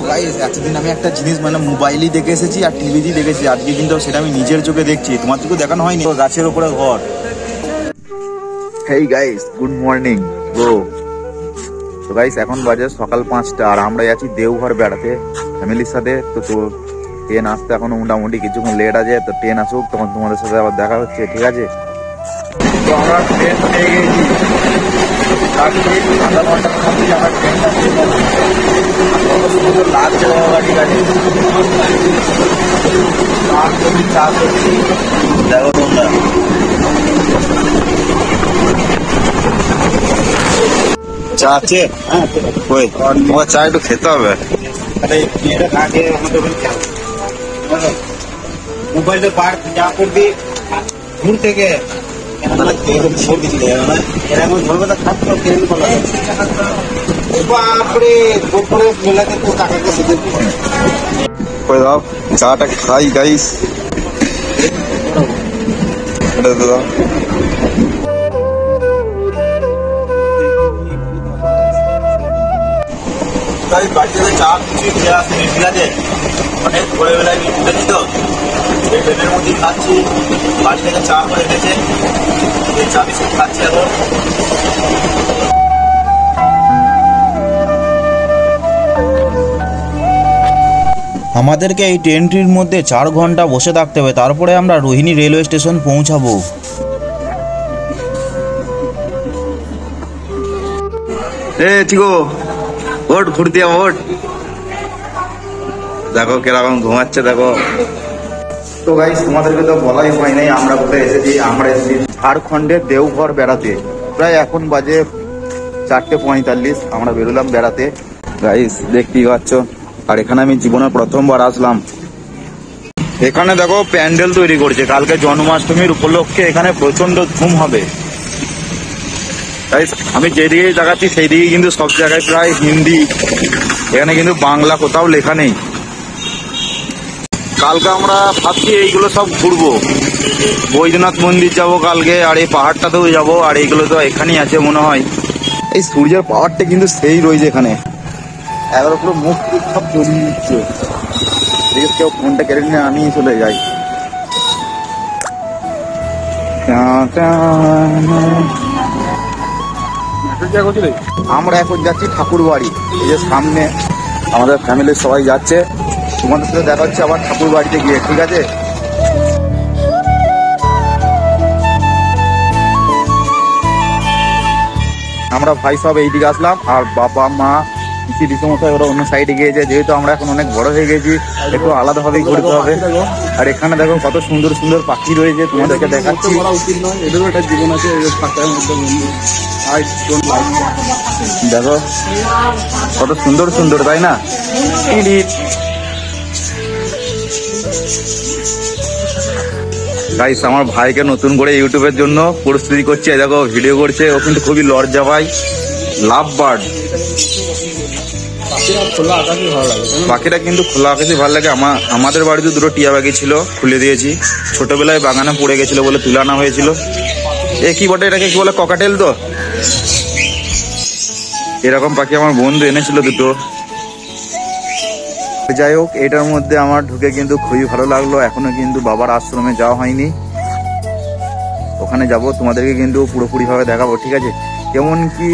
Guys এতদিন আমি একটা জিনিস মানে মোবাইলই দেখে এসেছি আর টিভিতেই দেখেছি, আজকে কিন্তু সেটা আমি নিজের চোখে দেখছি। তোমাদেরকেও দেখানো হয়নি? গাছের উপরে ঘর। Hey guys, good morning bro. তো গাইস এখন বাজে সকাল 5টা আর আমরা যাচ্ছি দেওঘর বেড়াতে ফ্যামিলির সাথে। তো ট্রেন আসতে এখনো মোটামুটি কিছুক্ষণ লেট আছে, তো ট্রেন আসুক তখন তোমাদের সাথে আবার দেখা হচ্ছে, ঠিক আছে? তো আমরা ট্রেন পেয়ে গেছি, আধা ঘন্টা মধ্যে আমরা ট্রেনটা পেয়ে যাচ্ছি। কত সুন্দর লাগছে গাড়ি গাড়ি আর যদি চা করছি দেখো তোমরা। চা আছে? হ্যাঁ, কই তোমার চা একটু খেতে হবে। মোবাইল পার যা করবি ঘুর থেকে চাটা খাই গাইস। বাড়িতে চা কিছু খেয়ে আসছি, ঠিক আছে? অনেক ভোরবেলায় উঠেছি তো এই ট্রেনের মধ্যেই খাচ্ছি। বাড়ি থেকে চা করে এনেছে, এই চা বিস্কুট খাচ্ছি এখন। আমাদেরকে এই ট্রেনটির মধ্যে 4 ঘন্টা বসে থাকতে হবে, তারপরে আমরা রোহিণী রেলওয়ে স্টেশন পৌঁছাবো। ঠিকো ওট ঘুরতে ওট। দেখো কিরকম ঘুমাচ্ছে দেখো। তো গাইস তোমাদেরকে তো বলাই হয় নাই আমরা কোথায় এসেছি। আমরা এসেছি ঝাড়খণ্ডের দেওঘর বেড়াতে। প্রায় এখন বাজে 4:45, আমরা বেরোলাম বেড়াতে। গাইস দেখতেই পাচ্ছ, আর এখানে আমি জীবনে প্রথমবার আসলাম। এখানে দেখো প্যান্ডেল তৈরি করছে, কালকে জন্মাষ্টমীর উপলক্ষে এখানে প্রচন্ড ধুম হবে। আমি যেদিকে দেখাচ্ছি সেই দিকে কিন্তু সব জায়গায় প্রায় হিন্দি, এখানে কিন্তু বাংলা কোথাও লেখা নেই। কালকে আমরা ভাবছি এইগুলো সব ঘুরবো, বৈদ্যনাথ মন্দির যাবো কালকে, আর এই পাহাড়টাতেও যাবো, আর এইগুলো তো এখানেই আছে মনে হয়। এই সূর্যের পাওয়ারটা কিন্তু সেই রয়েছে এখানে, একবার পুরো মুখ সব জ্বলিয়ে দিচ্ছে। কেউ ফোনটা কেড়ে নিয়ে আমি চলে যাই। আমরা এখন যাচ্ছি ঠাকুর বাড়ি, এই যে সামনে আমাদের ফ্যামিলির সবাই যাচ্ছে। তোমাদের সাথে দেখা হচ্ছে আবার ঠাকুর বাড়িতে গিয়ে, ঠিক আছে? আমরা ভাই সব এইদিকে আসলাম, আর বাবা মা পিসি মশাই ওরা অন্য সাইডে গিয়েছে। যেহেতু আমরা এখন অনেক বড় হয়ে গেছি, একটু আলাদাভাবেই ঘুরতে হবে। আর এখানে দেখো কত সুন্দর সুন্দর পাখি রয়েছে, তোমাদেরকে দেখাচ্ছি। এদেরও একটা জীবন আছে দেখো কত সুন্দর সুন্দর, তাই না? গাইস আমার ভাইকে নতুন করে ইউটিউবের জন্য প্রস্তুতি করছে, দেখো ভিডিও করছে। ও কিন্তু খুবই লজ্জা পায়। লাভ বার্ড পাখিটা কিন্তু খোলা আকাশে ভালো লাগে। আমাদের বাড়িতে 2টো টিয়া পাখি ছিল, খুলে দিয়েছি। ছোটবেলায় বাগানে পড়ে গেছিল বলে তুলে আনা হয়েছিল। এ কি বটে, এটাকে কি বলে? ককাটেল। তো এরকম পাখি আমার বন্ধু এনেছিল 2টো। যাই হোক, এটার মধ্যে আমার ঢুকে কিন্তু খুবই ভালো লাগলো। এখনো কিন্তু বাবার আশ্রমে যাওয়া হয়নি, ওখানে যাব, তোমাদেরকে কিন্তু পুরোপুরি ভাবে দেখাবো, ঠিক আছে? কেমন কি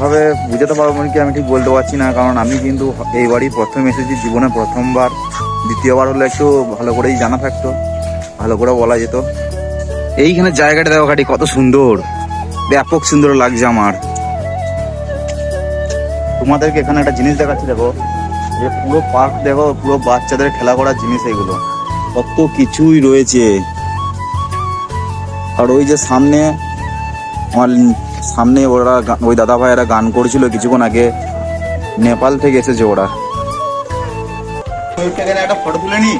ভাবে বুঝাতে পারবো কি আমি ঠিক বলতে পারছি না, কারণ আমি কিন্তু এই বাড়ি প্রথম এসেছি, জীবনে প্রথমবার। দ্বিতীয়বার হলে একটু ভালো করেই জানা থাকতো, ভালো করে বলা যেত। এইখানে জায়গাটা দেখো খাটি কত সুন্দর, ব্যাপক সুন্দর লাগছে আমার। তোমাদেরকে এখানে একটা জিনিস দেখাচ্ছি, দেখো যে পুরো পার্ক, দেখো পুরো বাচ্চাদের খেলা করার জিনিস, এগুলো কত কিছুই রয়েছে। আর ওই যে সামনে আমার সামনে ওরা ওই দাদা ভাইয়েরা গান করছিল কিছুক্ষণ আগে, নেপাল থেকে এসেছে ওরা। একটা ফটো তুলে নি।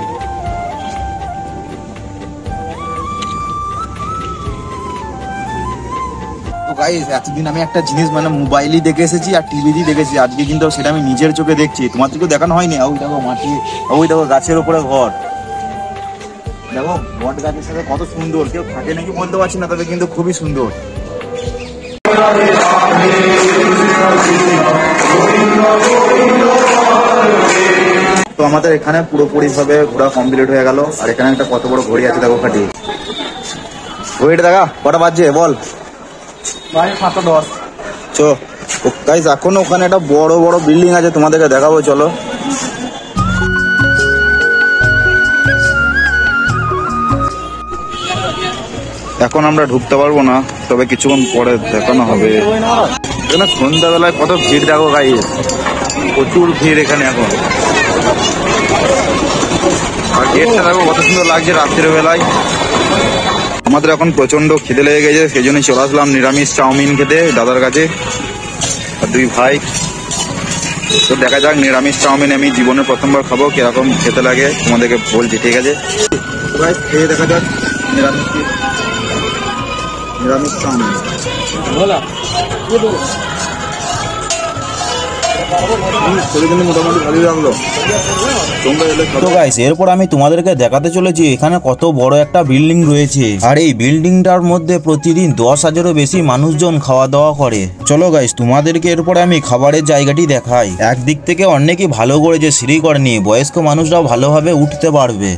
তো গাইস এতদিন আমি একটা জিনিস মানে মোবাইলই দেখে এসেছি আর টিভিতেই দেখেছি, আজকে কিন্তু সেটা আমি নিজের চোখে দেখছি। তোমাদেরকেও দেখানো হয়নি? ওই দেখো মাটি, ওই দেখো গাছের উপরে ঘর, দেখো বট গাছের সাথে কত সুন্দর। কেউ থাকে নাকি বলতে পারছি না, তবে কিন্তু খুবই সুন্দর। তো আমাদের এখানে পুরোপুরি ভাবে ঘোরা কমপ্লিট হয়ে গেল। আর এখানে একটা কত বড় ঘড়ি আছে দেখো খাটি, ঘড়িটা দেখা কটা বাজছে বল? 5:10। চো গাইস, এখন ওখানে একটা বড় বড় বিল্ডিং আছে, তোমাদেরকে দেখাবো, চলো। এখন আমরা ঢুকতে পারবো না, তবে কিছুক্ষণ পরে দেখানো হবে। এখানে সন্ধ্যাবেলায় কত ভিড় দেখো গাইস, প্রচুর ভিড় এখানে এখন। আর গেটটা দেখো কত সুন্দর লাগছে রাত্রির বেলায়। আমাদের এখন প্রচন্ড খিদে লেগে গেছে, সেই জন্য চলে আসলাম নিরামিষ চাউমিন খেতে দাদার কাছে আর দুই ভাই। তো দেখা যাক নিরামিষ চাউমিন আমি জীবনে প্রথমবার খাবো, কিরকম খেতে লাগে তোমাদেরকে বলছি, ঠিক আছে? খেয়ে দেখা যাক নিরামিষ চাউমিন। মোটামুটি ভালোই লাগলো। তো গাইস, এরপর আমি তোমাদেরকে দেখাতে চলেছি এখানে কত বড় একটা বিল্ডিং রয়েছে। আর এই বিল্ডিংটার মধ্যে প্রতিদিন 10,000-এরও বেশি মানুষজন খাওয়া দাওয়া করে। চলো গাইস, তোমাদেরকে এরপরে আমি খাবারের জায়গাটি দেখাই। একদিক থেকে অনেকই ভালো করেছে, সিঁড়ি করেনি, বয়স্ক মানুষরাও ভালোভাবে উঠতে পারবে।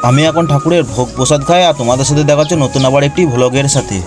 আমি এখন ঠাকুরের ভোগ প্রসাদ খাই, আর তোমাদের সাথে দেখা হচ্ছে নতুন আবার একটি ভ্লগের সাথে।